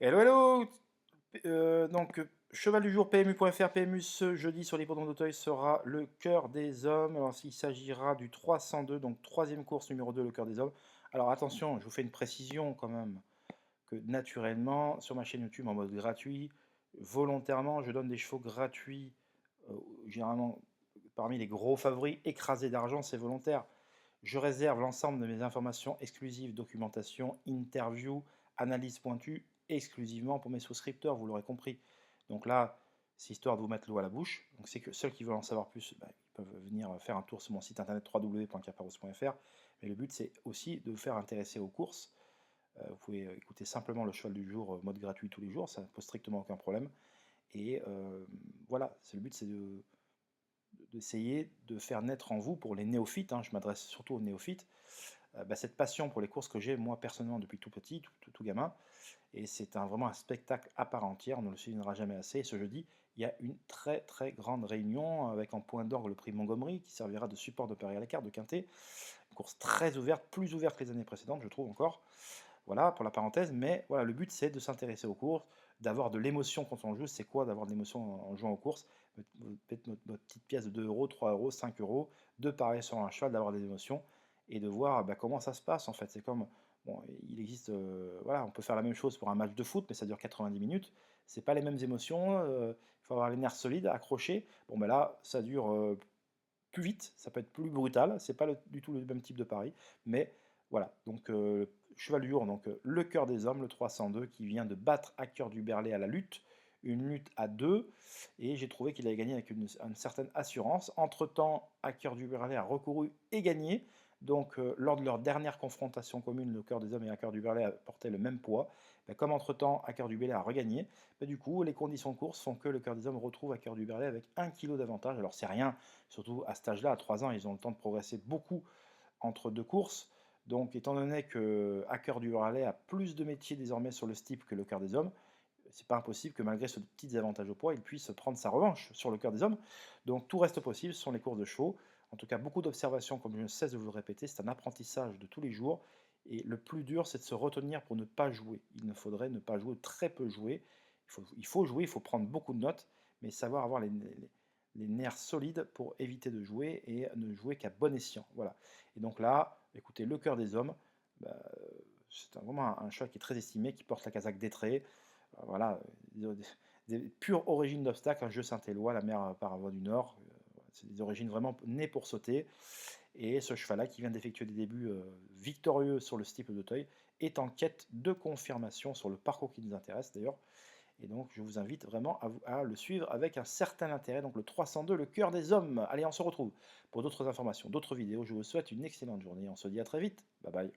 Hello, hello! Cheval du jour PMU.fr, PMU ce jeudi sur l'hippodrome d'Auteuil sera le cœur des hommes. Alors, il s'agira du 302, donc troisième course numéro 2, le cœur des hommes. Alors attention, je vous fais une précision quand même, que naturellement, sur ma chaîne YouTube en mode gratuit, volontairement, je donne des chevaux gratuits, généralement parmi les gros favoris, écrasés d'argent, c'est volontaire. Je réserve l'ensemble de mes informations exclusives, documentation, interviews, analyse pointue, exclusivement pour mes souscripteurs, vous l'aurez compris. Donc là, c'est histoire de vous mettre l'eau à la bouche. Donc c'est que ceux qui veulent en savoir plus, ils peuvent venir faire un tour sur mon site internet www.caparros.fr. Mais le but, c'est aussi de vous faire intéresser aux courses. Vous pouvez écouter simplement le cheval du jour, mode gratuit tous les jours, ça ne pose strictement aucun problème. Et voilà, c'est le but, c'est d'essayer de faire naître en vous, pour les néophytes, je m'adresse surtout aux néophytes, cette passion pour les courses que j'ai moi personnellement depuis tout petit, tout gamin, et c'est vraiment un spectacle à part entière, on ne le soulignera jamais assez. Et ce jeudi, il y a une très très grande réunion avec en point d'orgue le prix Montgomery qui servira de support de Paris à la carte de Quintet, une course très ouverte, plus ouverte que les années précédentes je trouve encore. Voilà pour la parenthèse, mais voilà, le but c'est de s'intéresser aux courses, d'avoir de l'émotion quand on joue. C'est quoi d'avoir de l'émotion en jouant aux courses? Mettre notre petite pièce de 2 euros, 3 euros, 5 euros, de parier sur un cheval, d'avoir des émotions et de voir comment ça se passe en fait. C'est comme, bon, il existe, voilà, on peut faire la même chose pour un match de foot, mais ça dure 90 minutes. C'est pas les mêmes émotions, il faut avoir les nerfs solides, accrochés. Bon, ben là, ça dure plus vite, ça peut être plus brutal, c'est pas du tout le même type de pari, mais voilà, donc cheval du jour, donc le cœur des hommes, le 302, qui vient de battre à cœur du Berlay à la lutte, une lutte à deux, et j'ai trouvé qu'il avait gagné avec une certaine assurance. Entre-temps, à cœur du Berlay a recouru et gagné, donc lors de leur dernière confrontation commune, le cœur des hommes et à cœur du Berlay portaient le même poids. Comme entre-temps, à cœur du Berlay a regagné, du coup, les conditions de course font que le cœur des hommes retrouve à cœur du Berlay avec 1 kg d'avantage. Alors c'est rien, surtout à cet âge-là, à 3 ans, ils ont le temps de progresser beaucoup entre deux courses. Donc, étant donné que Hacker du Harley a plus de métiers désormais sur le steeple que le cœur des hommes, c'est pas impossible que malgré ce petit avantage au poids, il puisse prendre sa revanche sur le cœur des hommes. Donc tout reste possible, ce sont les courses de chevaux. En tout cas, beaucoup d'observations, comme je ne cesse de vous le répéter, c'est un apprentissage de tous les jours. Et le plus dur, c'est de se retenir pour ne pas jouer. Il ne faudrait ne pas jouer, très peu jouer. Il faut jouer, il faut prendre beaucoup de notes, mais savoir avoir les nerfs solides pour éviter de jouer et ne jouer qu'à bon escient. Voilà. Et donc là, écoutez, le cœur des hommes, c'est vraiment un cheval qui est très estimé, qui porte la casaque d'étré. Voilà, des pures origines d'obstacles, un jeu Saint-Éloi, la mer par la voie du Nord. C'est des origines vraiment nées pour sauter. Et ce cheval-là, qui vient d'effectuer des débuts victorieux sur le steeple d'Auteuil, est en quête de confirmation sur le parcours qui nous intéresse d'ailleurs. Et donc, je vous invite vraiment à le suivre avec un certain intérêt. Donc, le 302, le cœur des hommes. Allez, on se retrouve pour d'autres informations, d'autres vidéos. Je vous souhaite une excellente journée. On se dit à très vite. Bye bye.